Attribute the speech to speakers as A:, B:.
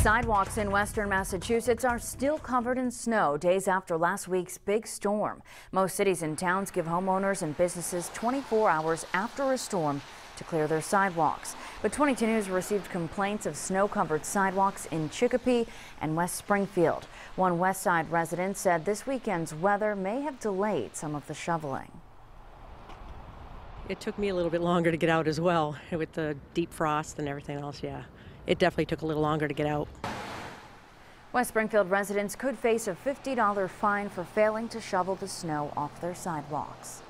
A: Sidewalks in western Massachusetts are still covered in snow days after last week's big storm. Most cities and towns give homeowners and businesses 24 hours after a storm to clear their sidewalks. But 22 News received complaints of snow-covered sidewalks in Chicopee and West Springfield. One West Side resident said this weekend's weather may have delayed some of the shoveling.
B: It took me a little bit longer to get out as well with the deep frost and everything else. Yeah, it definitely took a little longer to get out.
A: West Springfield residents could face a $50 fine for failing to shovel the snow off their sidewalks.